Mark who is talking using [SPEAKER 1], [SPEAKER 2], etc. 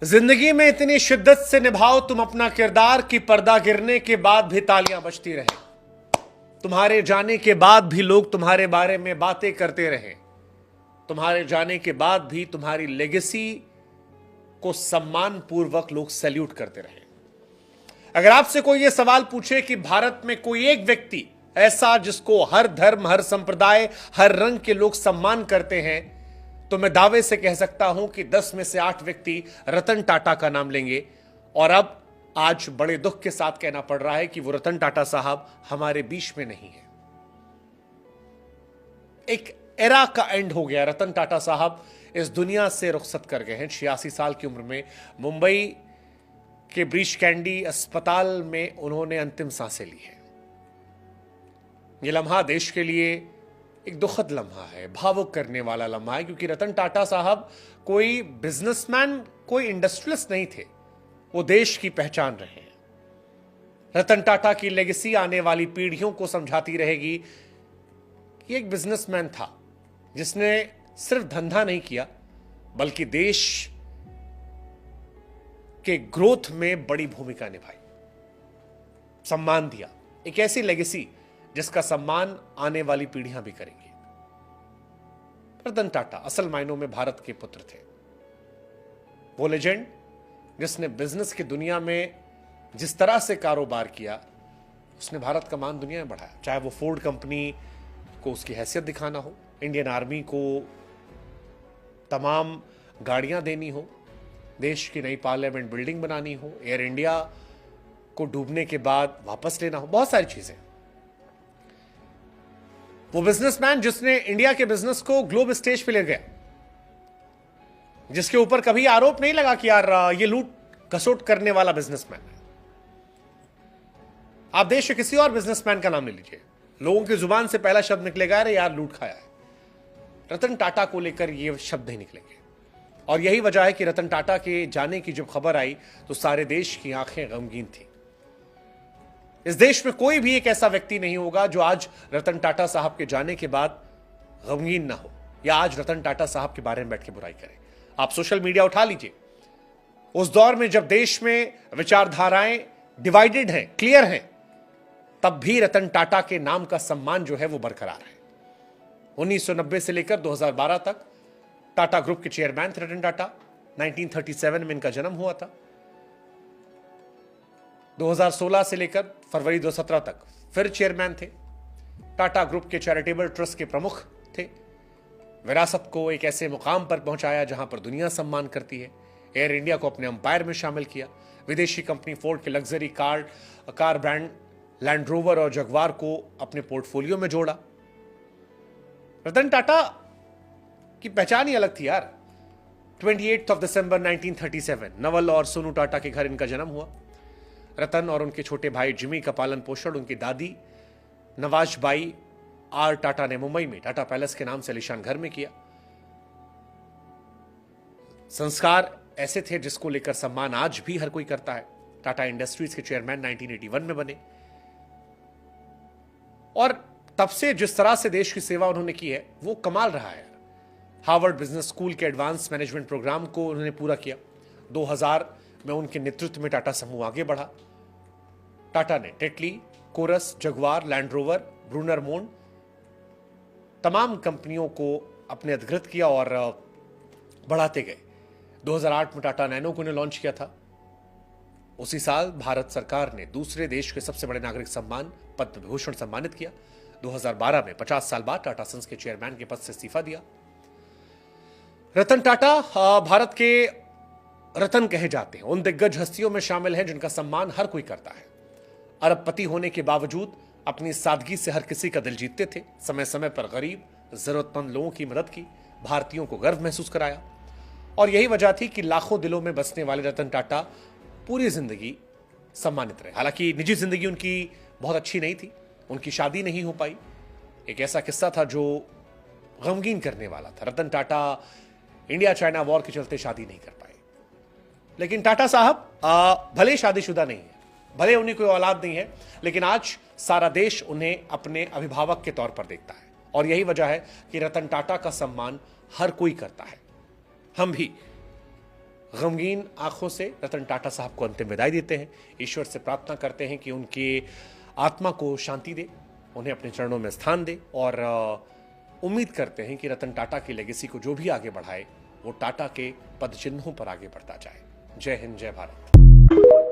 [SPEAKER 1] जिंदगी में इतनी शिद्दत से निभाओ तुम अपना किरदार कि पर्दा गिरने के बाद भी तालियां बजती रहे, तुम्हारे जाने के बाद भी लोग तुम्हारे बारे में बातें करते रहे, तुम्हारे जाने के बाद भी तुम्हारी लेगेसी को सम्मान पूर्वक लोग सैल्यूट करते रहे। अगर आपसे कोई यह सवाल पूछे कि भारत में कोई एक व्यक्ति ऐसा जिसको हर धर्म, हर संप्रदाय, हर रंग के लोग सम्मान करते हैं, तो मैं दावे से कह सकता हूं कि 10 में से 8 व्यक्ति रतन टाटा का नाम लेंगे। और अब आज बड़े दुख के साथ कहना पड़ रहा है कि वो रतन टाटा साहब हमारे बीच में नहीं है। एक एरा का एंड हो गया। रतन टाटा साहब इस दुनिया से रुखसत कर गए हैं 86 साल की उम्र में। मुंबई के ब्रीच कैंडी अस्पताल में उन्होंने अंतिम सांसें ली है। यह लम्हा देश के लिए एक दुखद लम्हा है, भावुक करने वाला लम्हा है, क्योंकि रतन टाटा साहब कोई बिजनेसमैन, कोई इंडस्ट्रियलिस्ट नहीं थे, वो देश की पहचान रहे हैं। रतन टाटा की लेगेसी आने वाली पीढ़ियों को समझाती रहेगी कि एक बिजनेसमैन था जिसने सिर्फ धंधा नहीं किया बल्कि देश के ग्रोथ में बड़ी भूमिका निभाई, सम्मान दिया। एक ऐसी लेगेसी जिसका सम्मान आने वाली पीढ़ियां भी करेंगी। रतन टाटा असल मायनों में भारत के पुत्र थे। वो लेजेंड जिसने बिजनेस की दुनिया में जिस तरह से कारोबार किया, उसने भारत का मान दुनिया में बढ़ाया। चाहे वो फोर्ड कंपनी को उसकी हैसियत दिखाना हो, इंडियन आर्मी को तमाम गाड़ियां देनी हो, देश की नई पार्लियामेंट बिल्डिंग बनानी हो, एयर इंडिया को डूबने के बाद वापस लेना हो, बहुत सारी चीजें। वो बिजनेसमैन जिसने इंडिया के बिजनेस को ग्लोब स्टेज पे ले गया, जिसके ऊपर कभी आरोप नहीं लगा कि यार ये लूट घसोट करने वाला बिजनेसमैन है। आप देश के किसी और बिजनेसमैन का नाम ले लीजिए, लोगों की जुबान से पहला शब्द निकलेगा अरे यार लूट खाया है। रतन टाटा को लेकर ये शब्द नहीं निकलेंगे। और यही वजह है कि रतन टाटा के जाने की जब खबर आई तो सारे देश की आंखें गमगीन थी। इस देश में कोई भी एक ऐसा व्यक्ति नहीं होगा जो आज रतन टाटा साहब के जाने के बाद गमगीन ना हो या आज रतन टाटा साहब के बारे में बैठ के बुराई करे। आप सोशल मीडिया उठा लीजिए, उस दौर में जब देश में विचारधाराएं डिवाइडेड हैं, क्लियर हैं, तब भी रतन टाटा के नाम का सम्मान जो है वो बरकरार है। 1990 से लेकर 2012 तक टाटा ग्रुप के चेयरमैन थे रतन टाटा। 1937 में इनका जन्म हुआ था। 2016 से लेकर फरवरी 2017 तक फिर चेयरमैन थे। टाटा ग्रुप के चैरिटेबल ट्रस्ट के प्रमुख थे। विरासत को एक ऐसे मुकाम पर पहुंचाया जहां पर दुनिया सम्मान करती है। एयर इंडिया को अपने अंपायर में शामिल किया। विदेशी कंपनी फोर्ड के luxury car brand land rover और जगवार को अपने पोर्टफोलियो में जोड़ा। रतन टाटा की पहचान ही अलग थी यार। 28 दिसंबर 1937 नवल और सोनू टाटा के घर इनका जन्म हुआ। रतन और उनके छोटे भाई जिमी का पालन पोषण उनकी दादी नवाजबाई आर टाटा ने मुंबई में टाटा पैलेस के नाम से आलीशान घर में किया। संस्कार ऐसे थे जिसको लेकर सम्मान आज भी हर कोई करता है। टाटा इंडस्ट्रीज के चेयरमैन 1981 में बने और तब से जिस तरह से देश की सेवा उन्होंने की है वो कमाल रहा है। हार्वर्ड बिजनेस स्कूल के एडवांस मैनेजमेंट प्रोग्राम को उन्होंने पूरा किया। 2000 में उनके नेतृत्व में टाटा समूह आगे बढ़ा। टाटा ने Tetley, Corus, Jaguar, Land Rover, Brunner Mond तमाम कंपनियों को अपने अधिकृत किया और बढ़ाते गए। 2008 में टाटा नैनो को लॉन्च किया था। उसी साल भारत सरकार ने दूसरे देश के सबसे बड़े नागरिक सम्मान पद्म विभूषण सम्मानित किया। 2012 में 50 साल बाद टाटा सन्स के चेयरमैन के पद से इस्तीफा दिया। रतन टाटा भारत के रतन कहे जाते हैं, उन दिग्गज हस्तियों में शामिल हैं जिनका सम्मान हर कोई करता है। अरबपति होने के बावजूद अपनी सादगी से हर किसी का दिल जीतते थे। समय समय पर गरीब, जरूरतमंद लोगों की मदद की, भारतीयों को गर्व महसूस कराया। और यही वजह थी कि लाखों दिलों में बसने वाले रतन टाटा पूरी जिंदगी सम्मानित रहे। हालांकि निजी जिंदगी उनकी बहुत अच्छी नहीं थी, उनकी शादी नहीं हो पाई। एक ऐसा किस्सा था जो गमगीन करने वाला था। Ratan Tata India China war के चलते शादी नहीं कर पाए। लेकिन टाटा साहब भले शादीशुदा नहीं है, भले उन्हें कोई औलाद नहीं है, लेकिन आज सारा देश उन्हें अपने अभिभावक के तौर पर देखता है। और यही वजह है कि रतन टाटा का सम्मान हर कोई करता है। हम भी गमगीन आंखों से रतन टाटा साहब को अंतिम विदाई देते हैं। ईश्वर से प्रार्थना करते हैं कि उनकी आत्मा को शांति दे, उन्हें अपने चरणों में स्थान दे, और उम्मीद करते हैं कि रतन टाटा की लेगेसी को जो भी आगे बढ़ाए वो टाटा के पद चिन्हों पर आगे बढ़ता जाए। जय हिंद, जय भारत।